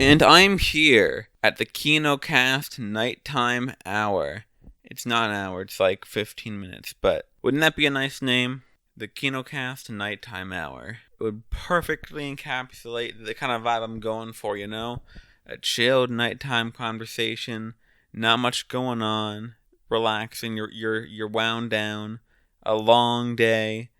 And I'm here at the Kinokast nighttime hour. It's not an hour, it's like 15 minutes, but wouldn't that be a nice name? The Kinokast nighttime hour. It would perfectly encapsulate the kind of vibe I'm going for, you know? A chilled nighttime conversation, not much going on, relaxing, you're wound down, a long day,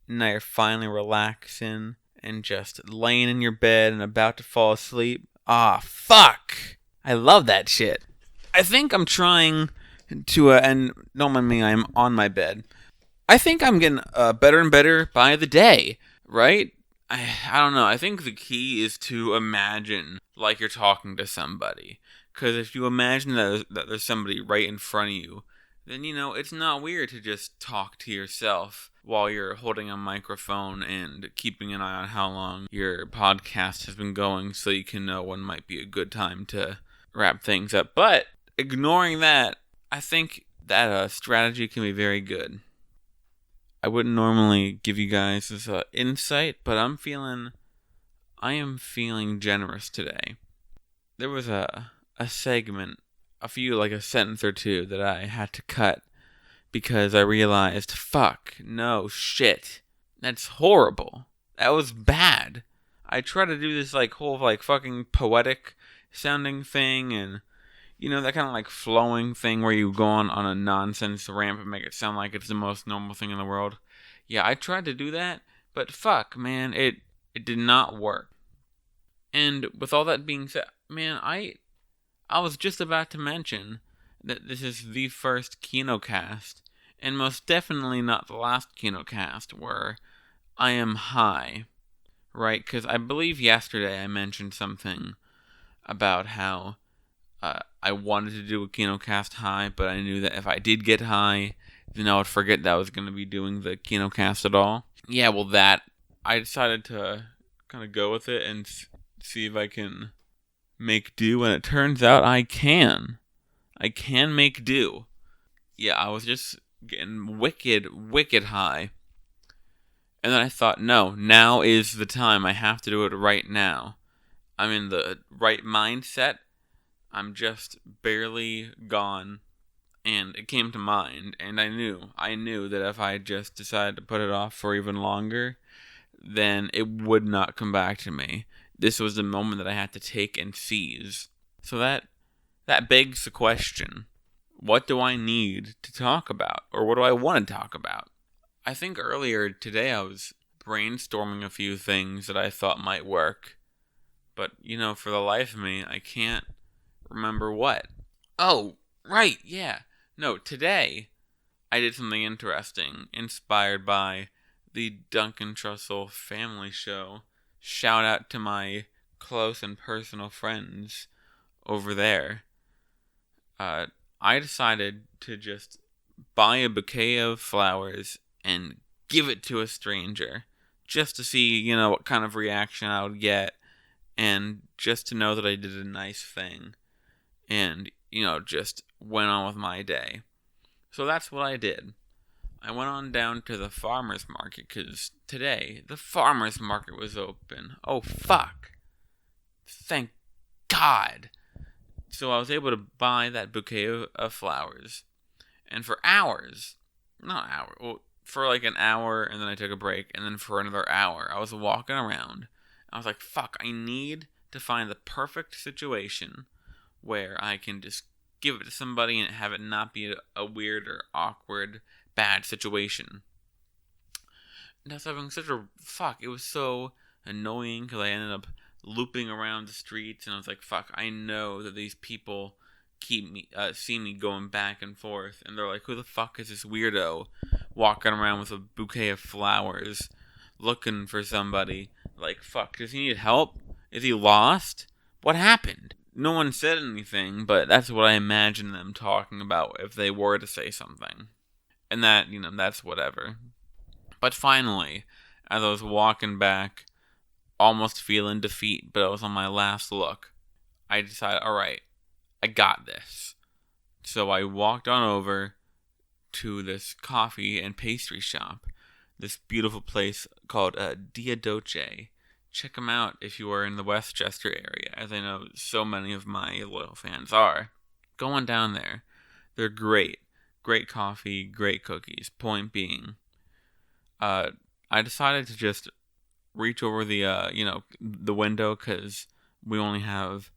now you're finally relaxing and just laying in your bed and about to fall asleep. Ah, fuck! I love that shit. I think I'm trying to, and don't mind me, I'm on my bed. I think I'm getting better and better by the day, right? I don't know. I think the key is to imagine like you're talking to somebody. Because if you imagine that there's somebody right in front of you, then, you know, it's not weird to just talk to yourself while you're holding a microphone and keeping an eye on how long your podcast has been going so you can know when might be a good time to wrap things up. But ignoring that, I think that strategy can be very good. I wouldn't normally give you guys this insight, but I am feeling generous today. There was a segment, a sentence or two that I had to cut because I realized, fuck, no, shit, that's horrible. That was bad. I try to do this whole fucking poetic sounding thing and, you know, that kind of flowing thing where you go on a nonsense ramp and make it sound like it's the most normal thing in the world. Yeah, I tried to do that, but fuck, man, it did not work. And with all that being said, man, I was just about to mention that this is the first Kinokast, and most definitely not the last Kinokast where I am high, right? Because I believe yesterday I mentioned something about how I wanted to do a Kinokast high, but I knew that if I did get high, then I would forget that I was going to be doing the Kinokast at all. Yeah, well, I decided to kind of go with it and see if I can make do, and it turns out I can. I can make do. Yeah, I was just getting wicked high. And then I thought, no, now is the time. I have to do it right now. I'm in the right mindset. I'm just barely gone. And it came to mind, and I knew that if I just decided to put it off for even longer, then it would not come back to me. This was the moment that I had to take and seize. So that begs the question, what do I need to talk about? Or what do I want to talk about? I think earlier today I was brainstorming a few things that I thought might work. But, you know, for the life of me, I can't remember what. Oh, right, yeah. No, today I did something interesting, inspired by the Duncan Trussell family show. Shout out to my close and personal friends over there. I decided to just buy a bouquet of flowers and give it to a stranger, just to see, you know, what kind of reaction I would get, and just to know that I did a nice thing, and, you know, just went on with my day. So that's what I did. I went on down to the farmer's market, because today, the farmer's market was open. Oh, fuck. Thank God. So I was able to buy that bouquet of flowers. And for hours, for like an hour, and then I took a break, and then for another hour, I was walking around. I was like, fuck, I need to find the perfect situation where I can just give it to somebody and have it not be a weird or awkward, bad situation. And I was having it was so annoying because I ended up looping around the streets, and I was like, fuck, I know that these people see me going back and forth, and they're like, who the fuck is this weirdo walking around with a bouquet of flowers looking for somebody? Like, fuck, does he need help? Is he lost? What happened? No one said anything, but that's what I imagine them talking about if they were to say something. And that, you know, that's whatever. But finally, as I was walking back, almost feeling defeat, but I was on my last look, I decided, alright, I got this. So I walked on over to this coffee and pastry shop, this beautiful place called Dia Dolce. check them out if you are in the Westchester area, as I know so many of my loyal fans are. Go on down there. They're great. Great coffee, great cookies. Point being, I decided to just reach over the window, because we only have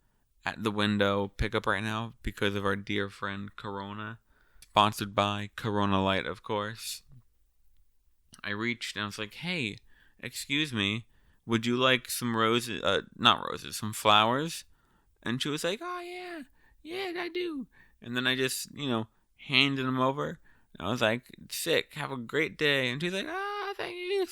at the window pickup right now because of our dear friend Corona. Sponsored by Corona Light, of course. I reached and I was like, hey, excuse me, would you like some roses, not roses, some flowers? And she was like, oh yeah, I do. And then I just, handed them over. And I was like, sick, have a great day. And she's like, thank you,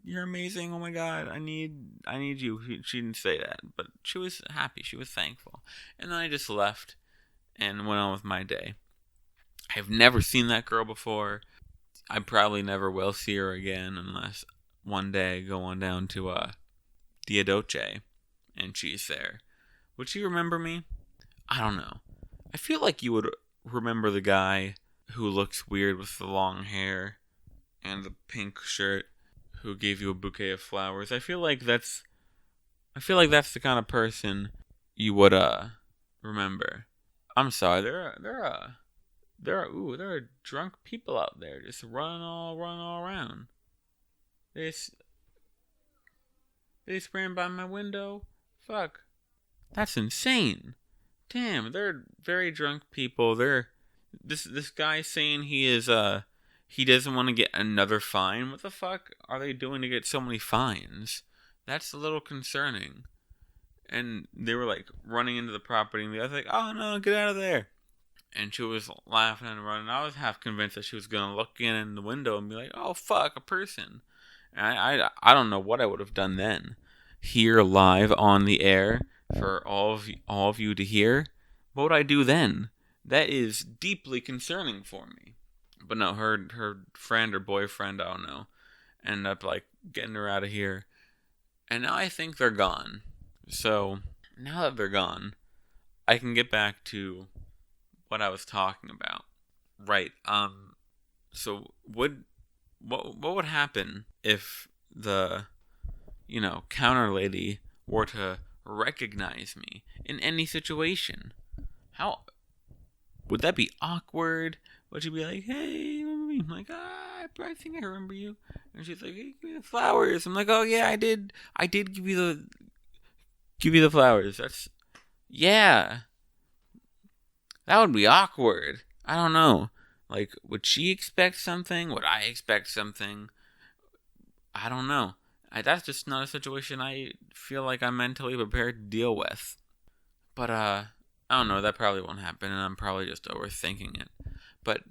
you're amazing, oh my god, I need you. She didn't say that, but she was happy, she was thankful. And then I just left and went on with my day. I've never seen that girl before. I probably never will see her again unless one day I go on down to Dia Dolce and she's there. Would she remember me? I don't know. I feel like you would remember the guy who looks weird with the long hair and the pink shirt who gave you a bouquet of flowers. I feel like that's the kind of person you would remember. I'm sorry, there are drunk people out there just running all around. They just ran by my window. Fuck. That's insane. Damn, they're very drunk people. This guy saying he doesn't want to get another fine. What the fuck are they doing to get so many fines? That's a little concerning. And they were like running into the property, and the other was like, oh no, get out of there. And she was laughing and running. I was half convinced that she was going to look in the window and be like, oh, fuck, a person. And I don't know what I would have done then. Here, live, on the air, for all of you to hear. What would I do then? That is deeply concerning for me. But no, her friend or boyfriend, I don't know, ended up, like, getting her out of here. And now I think they're gone. So, now that they're gone, I can get back to what I was talking about. Right. So what would happen if the counter lady were to recognize me in any situation? How would that be awkward? Would she be like, "Hey, remember me?" I'm like, I think I remember you." And she's like, "Hey, give me the flowers." I'm like, "Oh yeah, I did give you the flowers." Yeah. That would be awkward. I don't know. Like, would she expect something? Would I expect something? I don't know. That's just not a situation I feel like I'm mentally prepared to deal with. But, I don't know. That probably won't happen, and I'm probably just overthinking it. But,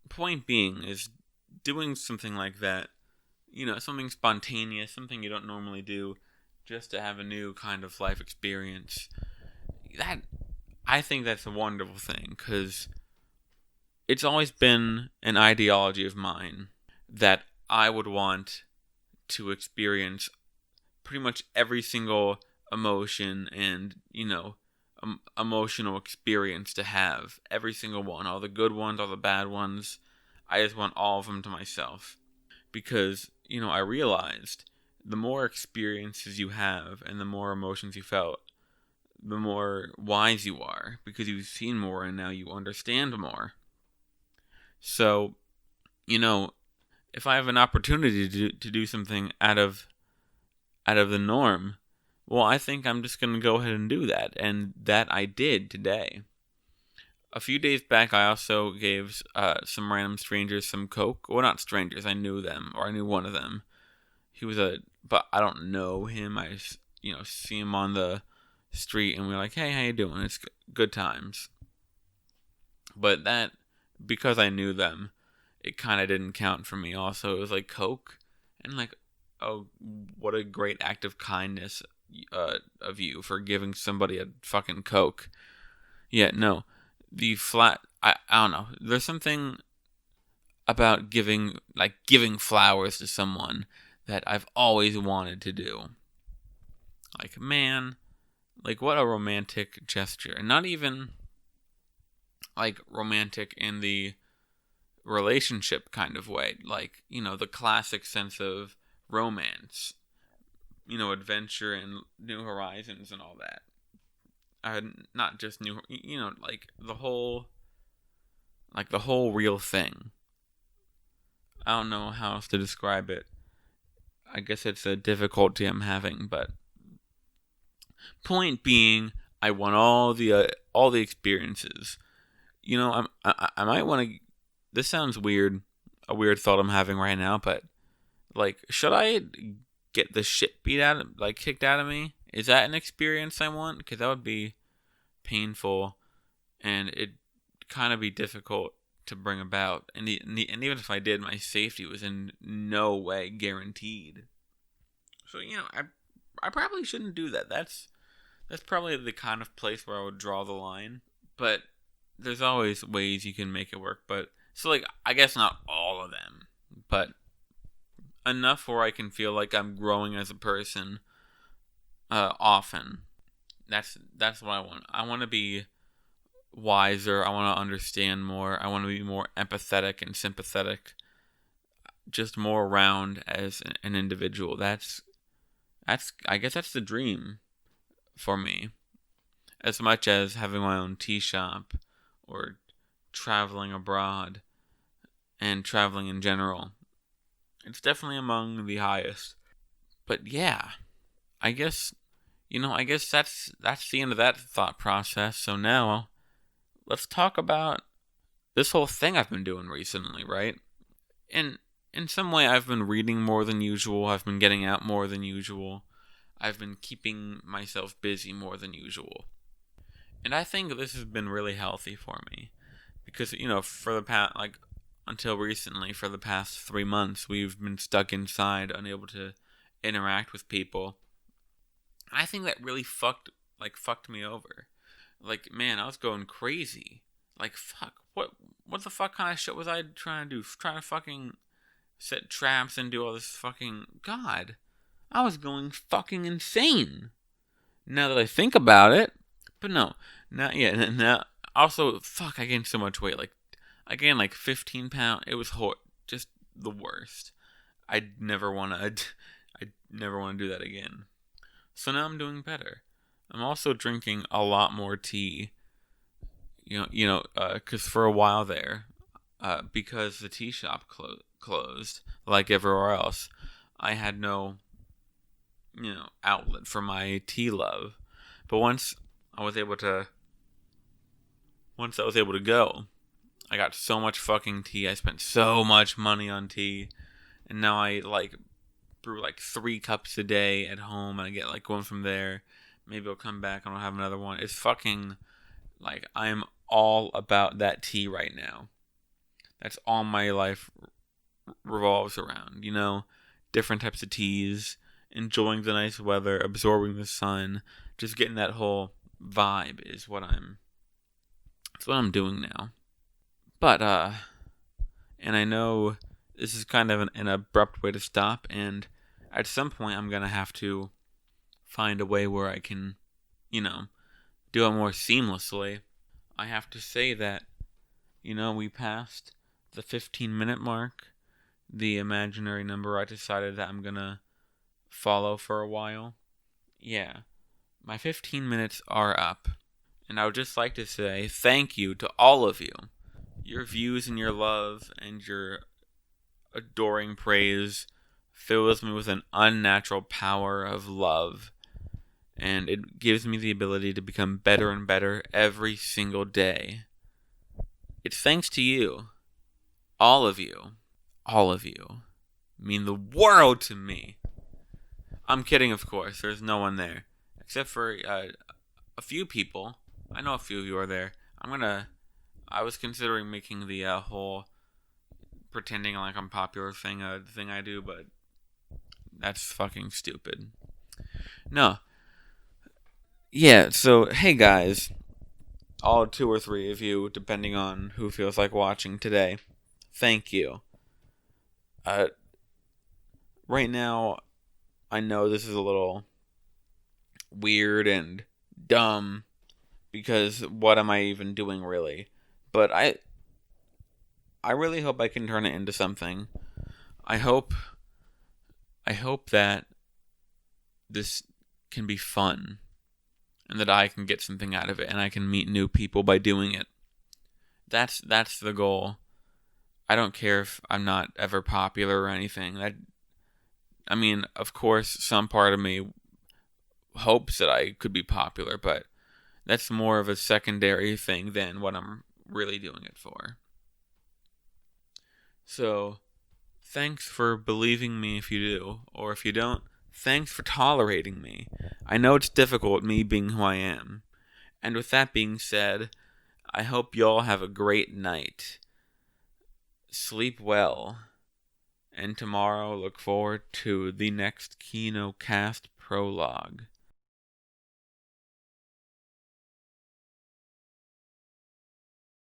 point being is doing something like that, something spontaneous, something you don't normally do, just to have a new kind of life experience. I think that's a wonderful thing, because it's always been an ideology of mine that I would want to experience pretty much every single emotion and, emotional experience to have. Every single one. All the good ones, all the bad ones. I just want all of them to myself. Because, I realized the more experiences you have and the more emotions you felt, the more wise you are, because you've seen more and now you understand more. So, if I have an opportunity to do something out of the norm, well, I think I'm just going to go ahead and do that. And that I did today. A few days back, I also gave some random strangers some Coke. Well, not strangers. I knew them, or I knew one of them. But I don't know him. I just, see him on the street, and we're like, hey, how you doing? It's good times. But that, because I knew them, it kind of didn't count for me. Also, it was like Coke, and like, oh, what a great act of kindness of you for giving somebody a fucking Coke. Yeah, no, I don't know. There's something about giving flowers to someone that I've always wanted to do. Like, man, like, what a romantic gesture. And not even, like, romantic in the relationship kind of way. Like, the classic sense of romance. adventure and new horizons and all that. Not just new, the whole real thing. I don't know how else to describe it. I guess it's a difficulty I'm having, but point being, I want all the experiences. I might want to. This sounds weird, a weird thought I'm having right now, but should I get the shit kicked out of me? Is that an experience I want? Because that would be painful, and it'd kind of be difficult to bring about. And even if I did, my safety was in no way guaranteed. So I probably shouldn't do that. That's probably the kind of place where I would draw the line. But there's always ways you can make it work. But so I guess not all of them, but enough where I can feel like I'm growing as a person often. That's what I want. I want to be wiser. I want to understand more. I want to be more empathetic and sympathetic. Just more around as an individual. I guess that's the dream for me. As much as having my own tea shop or traveling abroad and traveling in general. It's definitely among the highest. But yeah, I guess that's the end of that thought process. So now, let's talk about this whole thing I've been doing recently, right? In some way, I've been reading more than usual. I've been getting out more than usual. I've been keeping myself busy more than usual. And I think this has been really healthy for me. Because, for the past, until recently, for the past 3 months, we've been stuck inside, unable to interact with people. I think that really fucked me over. Man, I was going crazy. Fuck, what the fuck kind of shit was I trying to do? Trying to fucking set traps and do all this fucking... God, I was going fucking insane. Now that I think about it. But no, now, also, fuck, I gained so much weight. I gained 15 pounds. It was just the worst. I'd never want to do that again. So now I'm doing better. I'm also drinking a lot more tea. Because for a while there, because the tea shop closed, like everywhere else, I had no, outlet for my tea love. But once I was able to go, I got so much fucking tea. I spent so much money on tea, and now I brew 3 cups a day at home, and I get one from there. Maybe I'll come back and I'll have another one. It's fucking I'm all about that tea right now. That's all my life revolves around. Different types of teas, enjoying the nice weather, absorbing the sun, just getting that whole vibe is what I'm doing now. But and I know this is kind of an abrupt way to stop, and at some point I'm gonna have to find a way where I can, do it more seamlessly. I have to say that, we passed the 15-minute mark, the imaginary number I decided that I'm gonna follow for a while. Yeah, my 15 minutes are up, and I would just like to say thank you to all of you. Your views and your love and your adoring praise fills me with an unnatural power of love. And it gives me the ability to become better and better every single day. It's thanks to you. All of you. All of you. Mean the world to me. I'm kidding, of course. There's no one there. Except for a few people. I know a few of you are there. I was considering making the whole pretending like I'm popular thing I do, but that's fucking stupid. No. Yeah, so, hey guys, all 2 or 3 of you, depending on who feels like watching today, thank you. Right now, I know this is a little weird and dumb, because what am I even doing, really? But I really hope I can turn it into something. I hope that this can be fun and that I can get something out of it and I can meet new people by doing it. That's the goal. I don't care if I'm not ever popular or anything. Of course, some part of me hopes that I could be popular, but that's more of a secondary thing than what I'm really doing it for. So, thanks for believing me if you do, or if you don't, thanks for tolerating me. I know it's difficult, me being who I am. And with that being said, I hope y'all have a great night. Sleep well. And tomorrow, look forward to the next Kinokast Prologue.